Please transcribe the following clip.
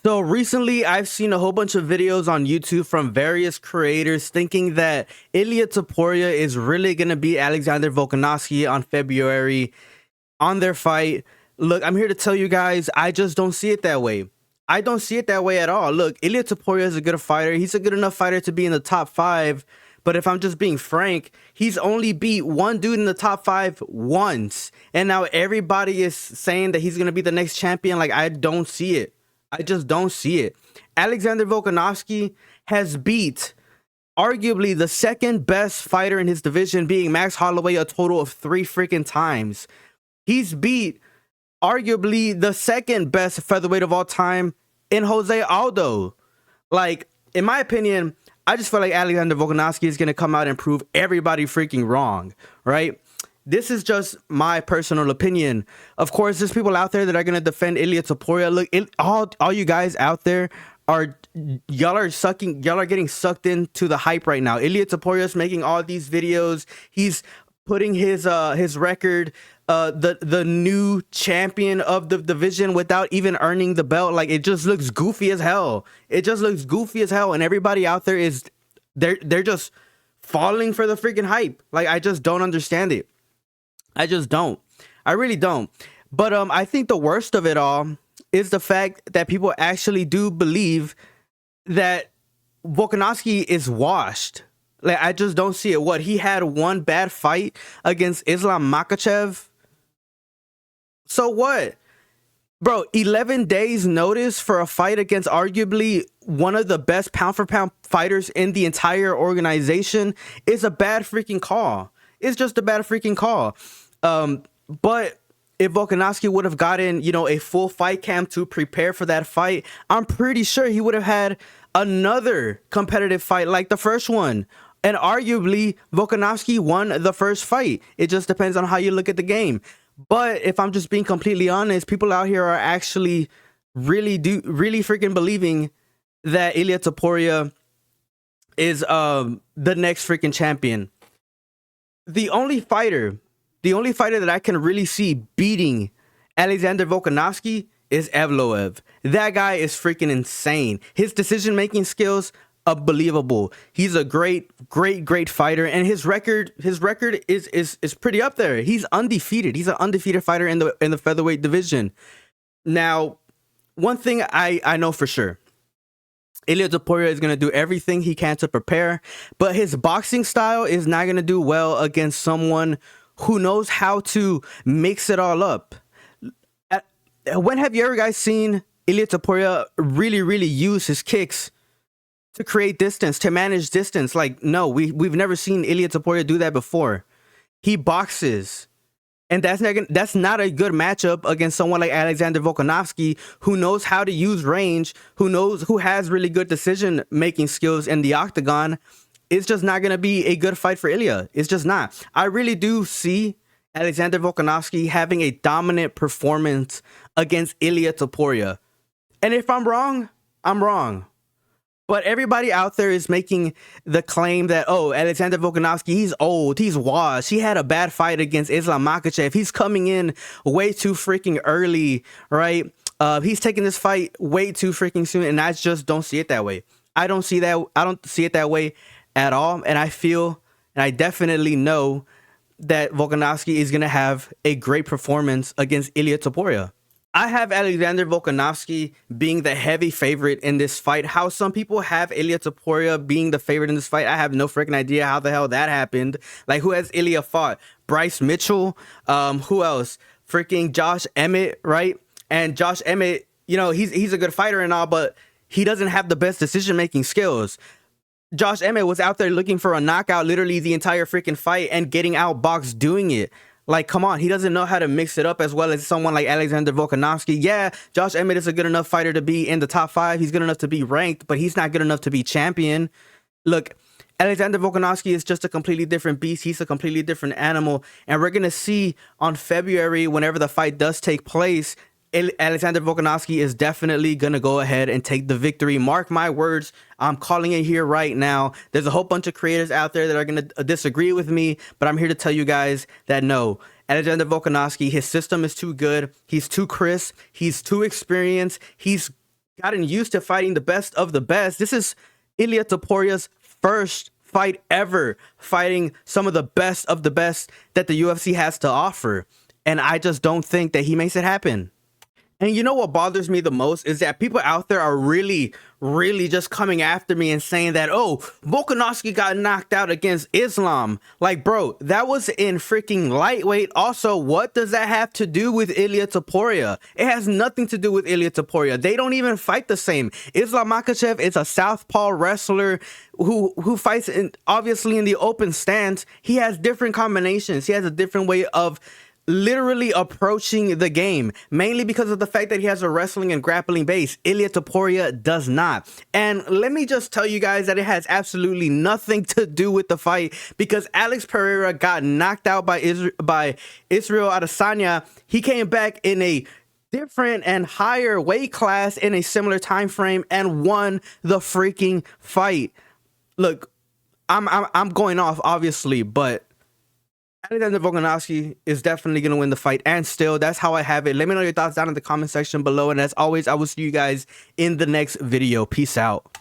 So recently, I've seen a whole bunch of videos on YouTube from various creators thinking that Ilia Topuria is really going to beat Alexander Volkanovski on February on their fight. Look, I'm here to tell you guys, I just don't see it that way. I don't see it that way at all. Look, Ilia Topuria is a good fighter. He's a good enough fighter to be in the top 5. But if I'm just being frank, he's only beat one dude in the top 5 once. And now everybody is saying that he's going to be the next champion. Like, I don't see it. I just don't see it. Alexander Volkanovski has beat arguably the second best fighter in his division, being Max Holloway, a total of 3 freaking times. He's beat arguably the second best featherweight of all time in Jose Aldo. Like, in my opinion, I just feel like Alexander Volkanovski is going to come out and prove everybody freaking wrong, right? This is just my personal opinion. Of course, there's people out there that are going to defend Ilia Topuria. Look, all you guys out there y'all are getting sucked into the hype right now. Ilia Topuria is making all these videos. He's putting his record, the new champion of the division, without even earning the belt. Like, it just looks goofy as hell. It just looks goofy as hell, and everybody out there is they're just falling for the freaking hype. Like, I just don't understand it. I just don't. I really don't. But I think the worst of it all is the fact that people actually do believe that Volkanovski is washed. Like, I just don't see it. What, he had one bad fight against Islam Makhachev? So what? Bro, 11 days notice for a fight against arguably one of the best pound-for-pound fighters in the entire organization is a bad freaking call. It's just a bad freaking call. But if Volkanovski would have gotten, a full fight camp to prepare for that fight, I'm pretty sure he would have had another competitive fight like the first one. And arguably, Volkanovski won the first fight. It just depends on how you look at the game. But if I'm just being completely honest, people out here are actually really freaking believing that Ilia Topuria is the next freaking champion. The only fighter that I can really see beating Alexander Volkanovski is Evloev. That guy is freaking insane. His decision-making skills, unbelievable. He's a great fighter, and his record is pretty up there. He's undefeated. He's an undefeated fighter in the featherweight division. Now, one thing I know for sure, Ilia Topuria is going to do everything he can to prepare, but his boxing style is not going to do well against someone who knows how to mix it all up. When have you ever guys seen Ilia Topuria really use his kicks to create distance, to manage distance? Like, no, we've never seen Ilia Topuria do that before. He boxes, and that's not a good matchup against someone like Alexander Volkanovski, who knows how to use range, who has really good decision making skills in the octagon. It's just not going to be a good fight for Ilia. It's just not. I really do see Alexander Volkanovski having a dominant performance against Ilia Topuria. And if I'm wrong, I'm wrong. But everybody out there is making the claim that, oh, Alexander Volkanovski, he's old, he's washed. He had a bad fight against Islam Makhachev. He's coming in way too freaking early, right? He's taking this fight way too freaking soon, and I just don't see it that way. I don't see it that way at all, and I feel, and I definitely know that Volkanovski is going to have a great performance against Ilia Topuria. I have Alexander Volkanovski being the heavy favorite in this fight. How some people have Ilia Topuria being the favorite in this fight, I have no freaking idea how the hell that happened. Like, who has Ilia fought? Bryce Mitchell? Who else? Freaking Josh Emmett, right? And Josh Emmett, he's a good fighter and all, but he doesn't have the best decision-making skills. Josh Emmett was out there looking for a knockout literally the entire freaking fight and getting outboxed doing it. Like, come on, he doesn't know how to mix it up as well as someone like Alexander Volkanovski. Yeah, Josh Emmett is a good enough fighter to be in the top 5. He's good enough to be ranked, but he's not good enough to be champion. Look, Alexander Volkanovski is just a completely different beast. He's a completely different animal. And we're going to see on February, whenever the fight does take place, Alexander Volkanovski is definitely going to go ahead and take the victory. Mark my words. I'm calling it here right now. There's a whole bunch of creators out there that are going to disagree with me, but I'm here to tell you guys that no, Alexander Volkanovski, his system is too good. He's too crisp. He's too experienced. He's gotten used to fighting the best of the best. This is Ilia Toporia's first fight ever fighting some of the best that the UFC has to offer. And I just don't think that he makes it happen. And you know what bothers me the most is that people out there are really just coming after me and saying that, oh, Volkanovski got knocked out against Islam. Like, bro, that was in freaking lightweight. Also, what does that have to do with Ilia Topuria? It has nothing to do with Ilia Topuria. They don't even fight the same. Islam Makhachev is a southpaw wrestler who fights obviously in the open stance. He has different combinations. He has a different way of literally approaching the game, mainly because of the fact that he has a wrestling and grappling base. Ilia Topuria does not. And let me just tell you guys that it has absolutely nothing to do with the fight, because Alex Pereira got knocked out by Israel Adesanya. He came back in a different and higher weight class in a similar time frame and won the freaking fight. Look, I'm going off obviously, but Alexander Volkanovski is definitely going to win the fight, and still, that's how I have it. Let me know your thoughts down in the comment section below, and as always, I will see you guys in the next video. Peace out.